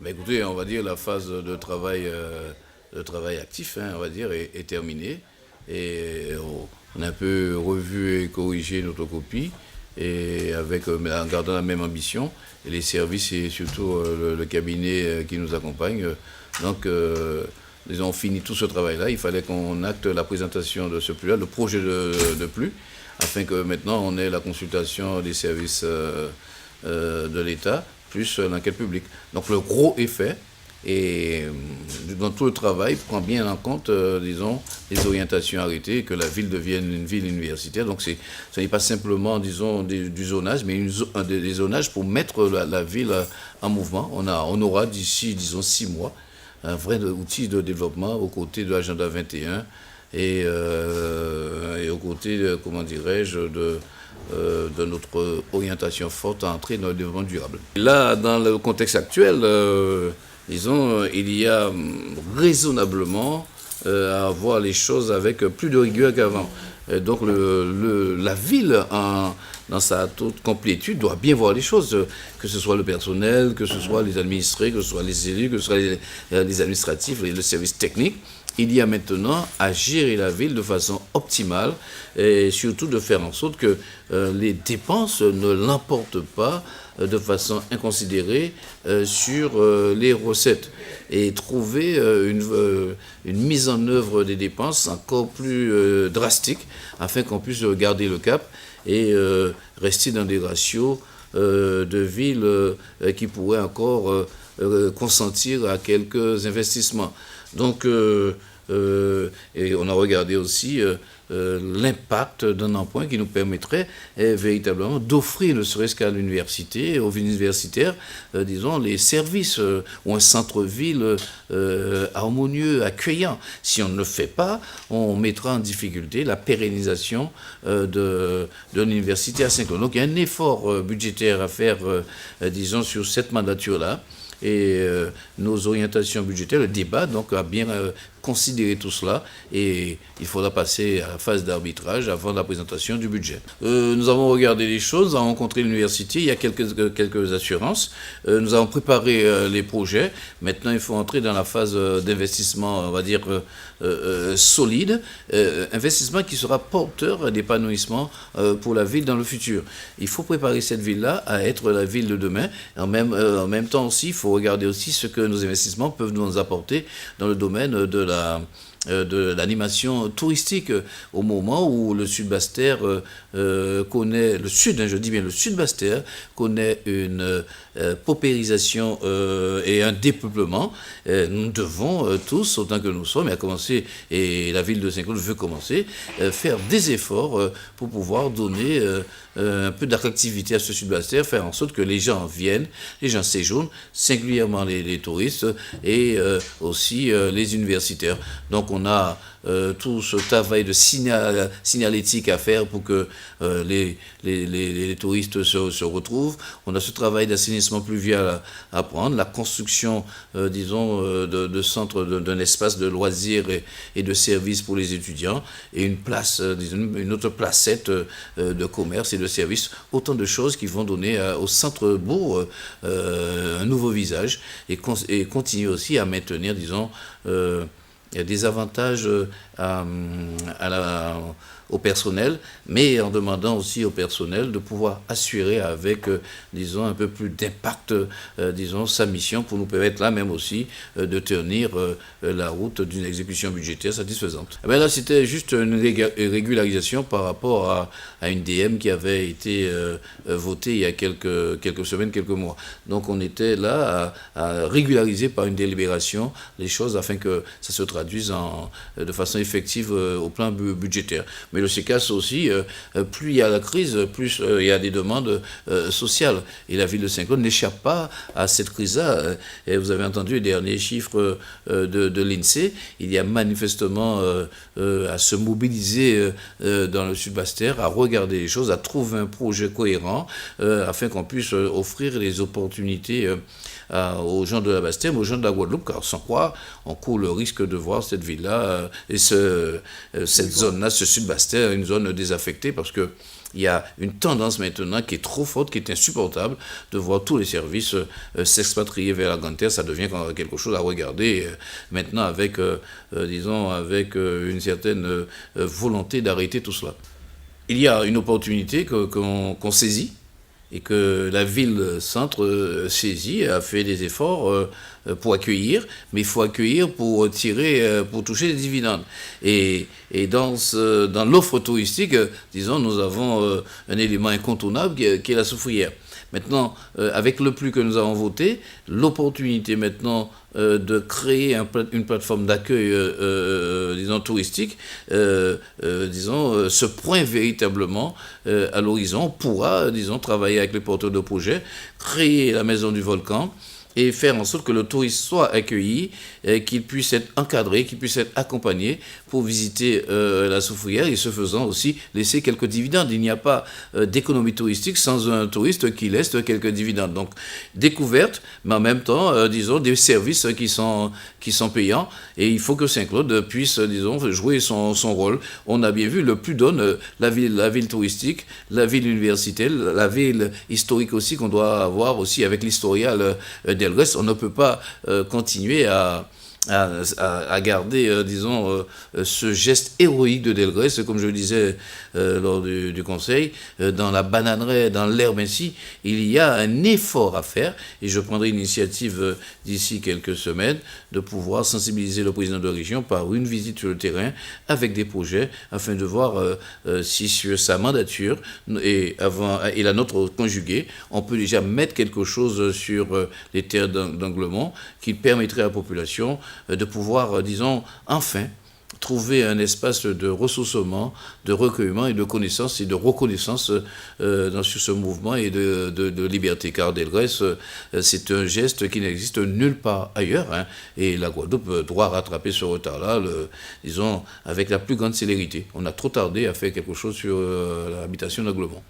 Mais écoutez, on va dire la phase de travail actif, hein, on va dire, est terminée. Et on a un peu revu et corrigé notre copie, et en gardant la même ambition. Et les services et surtout le cabinet qui nous accompagne. Donc, ils ont fini tout ce travail-là. Il fallait qu'on acte la présentation de ce plus-là, le projet de plus, afin que maintenant on ait la consultation des services de l'État, plus l'enquête publique. Donc le gros est fait, et dans tout le travail prend bien en compte, disons, les orientations arrêtées, et que la ville devienne une ville universitaire. Donc ce n'est pas simplement, disons, du zonage, mais des zonages pour mettre la ville en mouvement. On aura d'ici, disons, 6 mois, un vrai outil de développement aux côtés de l'agenda 21 et aux côtés, comment dirais-je, de notre orientation forte à entrer dans le développement durable. Là, dans le contexte actuel, disons, il y a raisonnablement à voir les choses avec plus de rigueur qu'avant. Donc la ville, dans sa toute complétude, doit bien voir les choses, que ce soit le personnel, que ce soit les administrés, que ce soit les élus, que ce soit les administratifs, le service technique. Il y a maintenant à gérer la ville de façon optimale, et surtout de faire en sorte que les dépenses ne l'emportent pas de façon inconsidérée sur les recettes, et trouver une mise en œuvre des dépenses encore plus drastique, afin qu'on puisse garder le cap et rester dans des ratios de villes qui pourraient encore consentir à quelques investissements. Donc, et on a regardé aussi l'impact d'un emprunt qui nous permettrait véritablement d'offrir, ne serait-ce qu'à l'université, aux universitaires, disons, les services ou un centre-ville harmonieux, accueillant. Si on ne le fait pas, on mettra en difficulté la pérennisation de l'université à Saint-Claude. Donc il y a un effort budgétaire à faire, disons, sur cette mandature-là. Et nos orientations budgétaires, le débat, donc, a bien considéré tout cela, et il faudra passer à la phase d'arbitrage avant la présentation du budget. Nous avons regardé les choses, nous avons rencontré l'université, il y a quelques assurances, nous avons préparé les projets. Maintenant, il faut entrer dans la phase d'investissement, on va dire, solide, investissement qui sera porteur d'épanouissement pour la ville dans le futur. Il faut préparer cette ville-là à être la ville de demain. En même temps aussi, il faut regarder aussi ce que nos investissements peuvent nous apporter dans le domaine de l'animation touristique, au moment où le Sud Basse-Terre connaît, le Sud, hein, je dis bien le Sud Basse-Terre, connaît une paupérisation et un dépeuplement. Nous devons tous, autant que nous sommes, et à commencer, et la ville de Saint-Claude veut commencer, faire des efforts pour pouvoir donner un peu d'attractivité à ce Sud Basse-Terre, faire en sorte que les gens viennent, les gens séjournent, singulièrement les touristes, et aussi les universitaires. Donc on a tout ce travail de signalétique à faire pour que les touristes se retrouvent. On a ce travail d'assainissement pluvial à prendre, la construction, disons, de centres, d'un espace de loisirs et de services pour les étudiants, et une place, disons, une autre placette de commerce et de services. Autant de choses qui vont donner au centre-bourg un nouveau visage, et continuer aussi à maintenir, disons, il y a des avantages au personnel, mais en demandant aussi au personnel de pouvoir assurer avec, disons, un peu plus d'impact, disons, sa mission, pour nous permettre là même aussi de tenir la route d'une exécution budgétaire satisfaisante. Et bien là, c'était juste une régularisation par rapport à une DM qui avait été votée il y a quelques semaines, quelques mois. Donc on était là à régulariser par une délibération les choses, afin que ça se traduise de façon effective au plan budgétaire. Mais le CECAS aussi, plus il y a la crise, plus il y a des demandes sociales. Et la ville de Saint-Claude n'échappe pas à cette crise-là. Et vous avez entendu les derniers chiffres de l'INSEE. Il y a manifestement à se mobiliser dans le Sud Basse-Terre, à regarder les choses, à trouver un projet cohérent, afin qu'on puisse offrir les opportunités aux gens de la Basse-Terre, mais aux gens de la Guadeloupe, car sans quoi on court le risque de voir cette ville-là et cette zone-là, ce Sud Basse-Terre, une zone désaffectée, parce que il y a une tendance maintenant qui est trop forte, qui est insupportable, de voir tous les services s'expatrier vers la Grande Terre. Ça devient quelque chose à regarder maintenant avec, disons, avec une certaine volonté d'arrêter tout cela. Il y a une opportunité qu'on saisit et que la ville-centre saisit, a fait des efforts pour accueillir, mais il faut accueillir pour tirer, pour toucher des dividendes. Et dans l'offre touristique, disons, nous avons un élément incontournable qui est la soufrière. Maintenant, avec le plus que nous avons voté, l'opportunité maintenant de créer une plateforme d'accueil, disons, touristique, disons, se pointe véritablement à l'horizon. On pourra, disons, travailler avec les porteurs de projets, créer la maison du volcan, et faire en sorte que le touriste soit accueilli, qu'il puisse être encadré, qu'il puisse être accompagné pour visiter la soufrière et ce faisant aussi laisser quelques dividendes. Il n'y a pas d'économie touristique sans un touriste qui laisse quelques dividendes. Donc découverte, mais en même temps, disons, des services qui sont payants et il faut que Saint-Claude puisse, disons, jouer son rôle. On a bien vu, le plus donne la ville touristique, la ville universitaire, la ville historique aussi qu'on doit avoir aussi avec l'historial Delgrès. On ne peut pas continuer à garder, disons, ce geste héroïque de Delgrès, comme je le disais lors du conseil, dans la bananeraie, dans l'herbe ainsi, il y a un effort à faire, et je prendrai l'initiative d'ici quelques semaines de pouvoir sensibiliser le président de région par une visite sur le terrain avec des projets, afin de voir si sur sa mandature et la nôtre conjuguée, on peut déjà mettre quelque chose sur les terres d'Anglemont qui permettrait à la population de pouvoir, disons, enfin, trouver un espace de ressourcement, de recueillement et de connaissance et de reconnaissance sur ce mouvement et de liberté. Car Delgrès, c'est un geste qui n'existe nulle part ailleurs, hein, et la Guadeloupe doit rattraper ce retard-là, disons, avec la plus grande célérité. On a trop tardé à faire quelque chose sur l'habitation d'Anglemont.